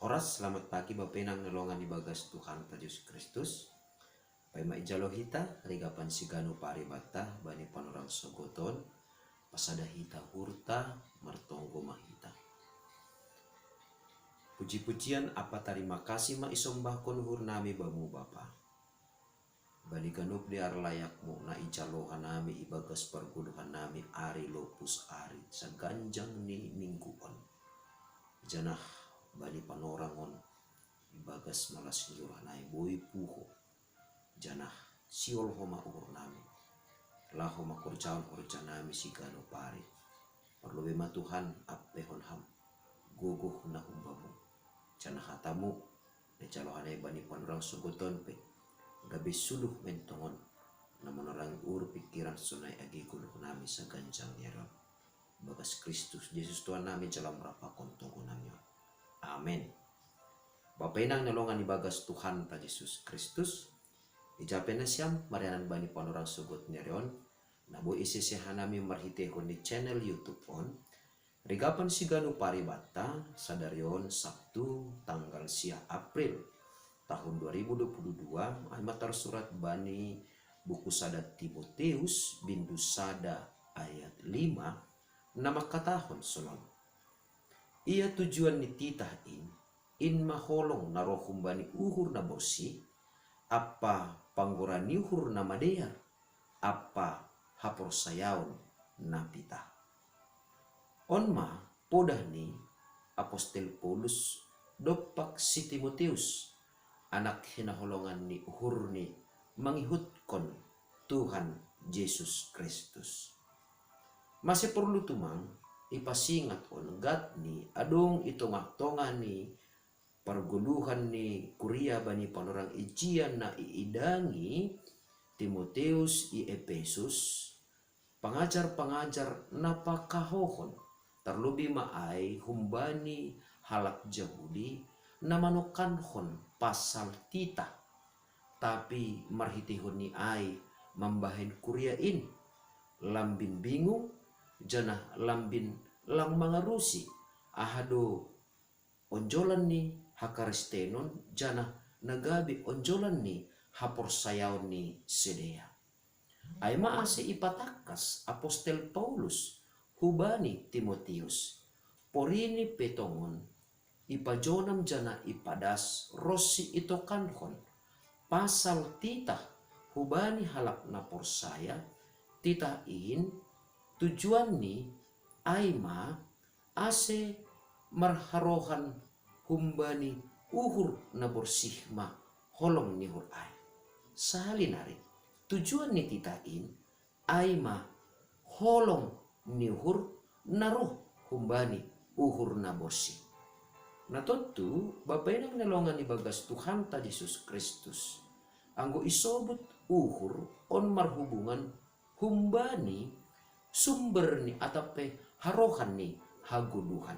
Oras, selamat pagi Bapenang nalongan ibagas Tuhan Yesus Kristus. Pai maijalohita rigapan sigano paribata bani panorang sogoton pasada hita hurta martonggo mahita. Puji-pujian apa terima kasih ma isombahkon hurnami bamu Bapa. Bani ganup liar layakmu na ijalohan nami ibagas perguluhan nami ari lopus ari saganjang ni mingguon. Janah bani panorangon ibagas malas nai boy puho janah siol homa ur nami lah homa kurcaon nami sigano pari perlu bema Tuhan apehon ham guguh na humbamu janah hatamu ne calohanai bani panorang sugoton pe gabe suluh mentongon namun orang ur pikiran sunai agi guluh nami saganjang yaron bagas Kristus Yesus Tuhan nami jalan merapakon tunggu nami. Amin. Bapenang nalongan ibagas Tuhan ta Yesus Kristus. Ijapena siam marianan bani panorang sugot nerion. Nabo isi sehanami marhitehon di channel YouTube on. Rigapan siganu paribata sadarion Sabtu tanggal sia April tahun 2022 matar surat bani buku sada Timoteus bindu sada ayat 5 nama katahon sonon. Ia tujuan ni titah in maholong narohum bani uhur na bosi apa panggora uhur na madear apa hapor sayaon na pitah. Onma podah ni Apostel Paulus dopak si Timoteus anak hinaholongan ni uhur ni mangihutkon Tuhan Yesus Kristus. Masih perlu tumang ipasingat on gat ni adong ito maktongan ni perguluhan ni kuria bani panorang ijian na iidangi Timoteus i Efesus pangajar-pangajar napakahohon terlebih maai humbani halak Yahudi na manukanhon pasal titah tapi marhitihon ni ai mambahin kuriain lambin bingung janah lambin lang mangarusi ahado onjolan ni hakaristenon janah nagabi onjolan ni hapor sayaw ni sedea. Ay maase ipatakas Apostel Paulus hubani Timoteus porini petongon ipajonam jana ipadas rosi ito kanhon pasal titah hubani halak na porsaya titah in tujuan ni aima ase marharohan humbani uhur na borsihma holong ni hur ay. Sahalinari tujuan ni titain aima holong ni uhur naruh humbani uhur na borsih. Na tentu bapak yang nalongan ibagas Tuhan ta Yesus Kristus anggo isobut uhur on marhubungan humbani sumber ni atape harohan ni haguluhan.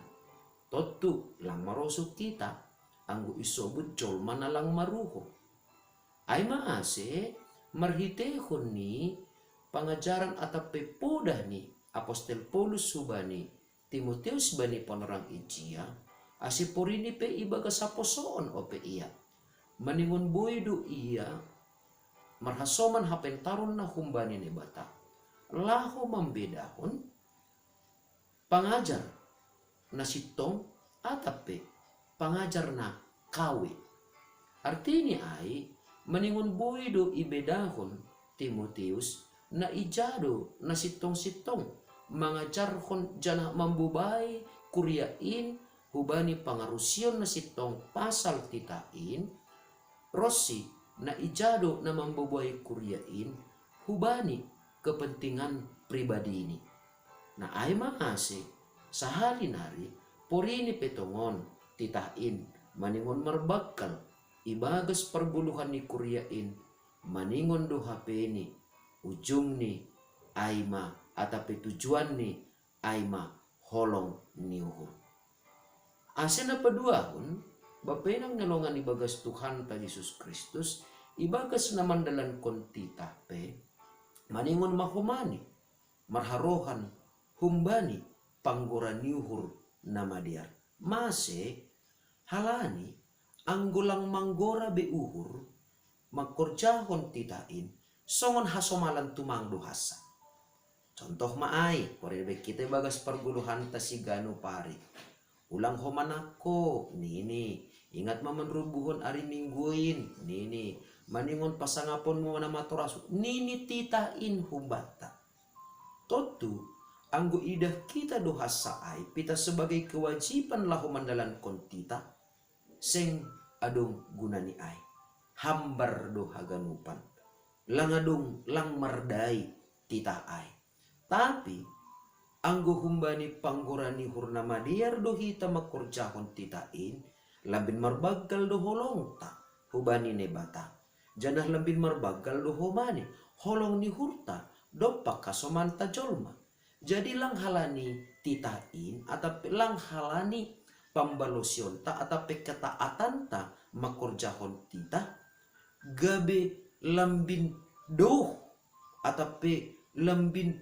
Totu lang marosok kita anggo isobut jol manalang maruho. Ay maase marhitehon ni pangajaran atape podah ni Apostel Paulus subani Timoteus bani panorang ijia asiporini pe ibaga saposoon ope iya maningon boydo iya marhasoman hapentaron na humbani ni bata laho membedahon pangajar na sitong atape pangajar na kawe. Artinya ay maningon boydo ibedahon Timoteus na ijado na sitong-sitong mangajarhon jana mambubai kuriain hubani pangarusion na sitong pasal titain rosi na ijado na mambubai kuriain hubani kepentingan pribadi ini. Nah ay maase sahalinari porini petongon titain maningon marbakal ibagas perguluhan ni kuriain maningon do HP ni ujung ni aima atape tujuan ni aima holong ni uhur. Ase na paduahon bapenang nalongan ibagas Tuhan ta Yesus Kristus ibagas naman dalan kontita pe maningon mahumani marharohan humbani panggora niuhur nama diar mase halani anggulang manggora be uhur magkorjahon titain songon hasomalan tumang duhasa. Contoh maai, korebe kita bagas perguluhan tasigano pare. Ulang homanako, nini. Ingat mamanrubuhon ari mingguin, nini. Maningon pasangapon mo na maturasu, nini titain humbata. Totu, anggo idah kita dohasa ay, pita sebagai kewajiban lahu mandalan kontita, seng adong gunani ay. Hambar do haganupan. Langadong lang mardai tita ay. Tapi anggo humbani panggorani hurnama diar do hita makorjahon titain labin marbagal do holong ta hubani ne bata. Janah labin marbagal do homani holong ni hurta do pakasomanta jolma. Jadi lang halani titain atau lang halani pambalosyon ta atau ketaatan ta makorjahon tita gabe lambin doh atau lambin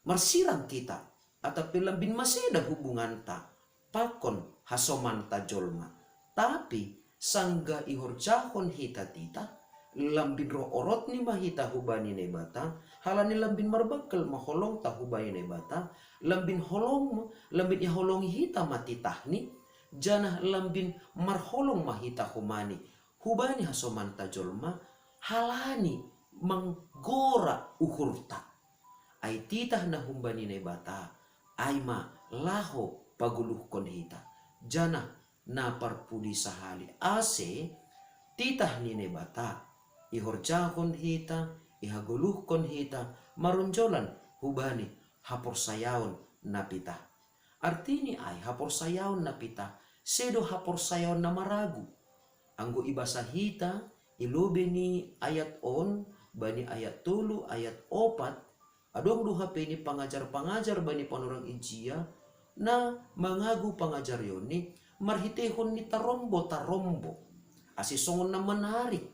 marsirang kita atau lambin maseda hubungan ta pakon hasoman ta jolma. Tapi sangga ihorjahon hita tita lambin ro orot ni mahita hubani ne bata halani lambin marbakal maholong ta hubani ne bata lambin holong lambin iholong hita matitah ni janah lambin marholong mahita humani hubani hasoman ta jolma halani manggora uhurta ay titah na humbani ne bata ay ma laho paguluh kon hita jana na parpudi sahali ase titah ni ne bata ihorjahon hita ihaguluh kon hita marunjolan hubani hapor sayaon na pita. Artini ay hapor sayaon na pita sedo hapor sayaon na maragu anggo ibasa hita ilobe ni ayat on bani ayat tulu ayat opat adong duha ni pangajar-pangajar bani panurang ijia na mangagu pangajar yoni marhitehon ni tarombo asisongon na menarik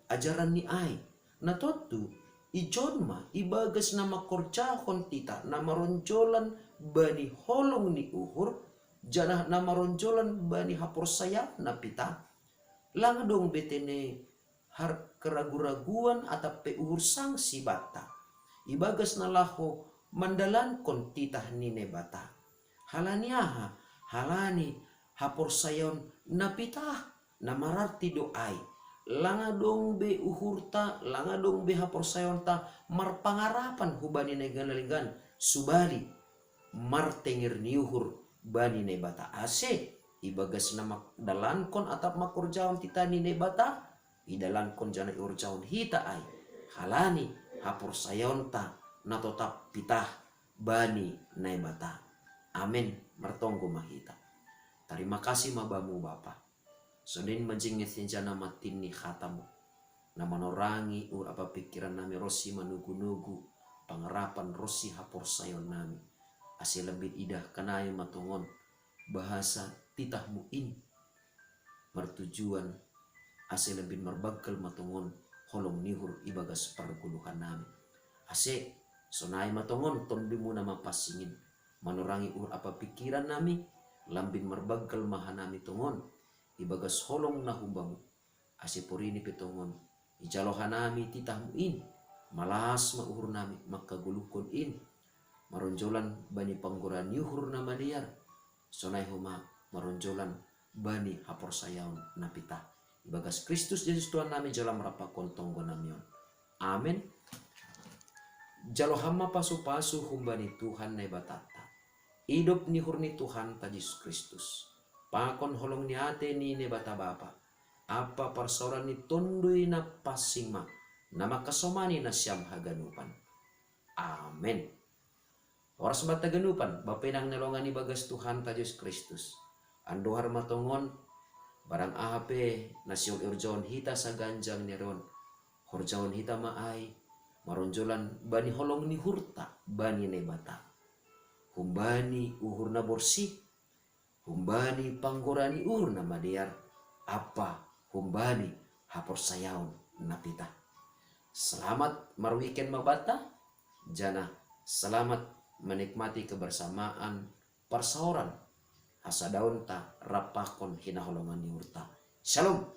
ajaran ni ay na totu ijon ma ibagas na makorjahon tita na maronjolan bani holong ni uhur janah na maronjolan bani hapor saya na pita lang dong betene har keragu-raguan atau peuhur sang si bata ibagas na laho mandalan kon titah ni ne bata halaniaha halani hapor sayon na pitah na mararti doai langa dong be uhurta langa dong be hapor sayon ta marpangarapan hubani ne ganaligan subali martengir niuhur bani ne bata ase ibagas na makdalan kon atap makurjaon titani ne bata idalan kon jana iurjaon hita ay halani hapor sayon ta na totap pitah bani na bata. Amin martonggo mahita. Terima kasih mabamu Bapa. Sonin majingit jana matin ni khatamu na manorangi apa pikiran nami rosi manugu-nugu pangerapan rosi hapor sayon nami ase lebih idah kanai matongon bahasa titahmu ini mertujuan ase lebih merbagal matongon holong nihur ibagas perguluhan nami ase sonai matongon tondimu nama pasingin manorangi apa pikiran nami lambin merbagal mahanami tongon ibagas holong nahumbamu ase porini petongon ijalohanami titahmu ini malas mauhur nami makagulukon ini maronjolan bani panggoran yuhur nama liar sonai homa maronjolan bani hapor sayaon napita ibagas Kristus Yesus Tuhan nami jalan merapakon tonggo namion. Amin. Jalo hama pasu-pasu humbani Tuhan na batata hidup ni hurni Tuhan ta Yesus Kristus pakon holong ni ate ni ne bata bapa apa parsoran ni tondui na pasingma nama kasomani na siyam haganupan. Amin. Oras bata ganupan bapenang nelongan ni bagas Tuhan ta Yesus Kristus andohar matongon barang ahape nasyong urjaon hita sa ganjang neron horjaon hita maay maronjolan bani holong ni hurta bani ne bata humbani uhur na borsih humbani panggorani uhur na madiar apa humbani hapor sayaon napita. Selamat marweekend mabata jana selamat menikmati kebersamaan persauran hasa daun ta rapakon hinaholongan ni urta. Shalom.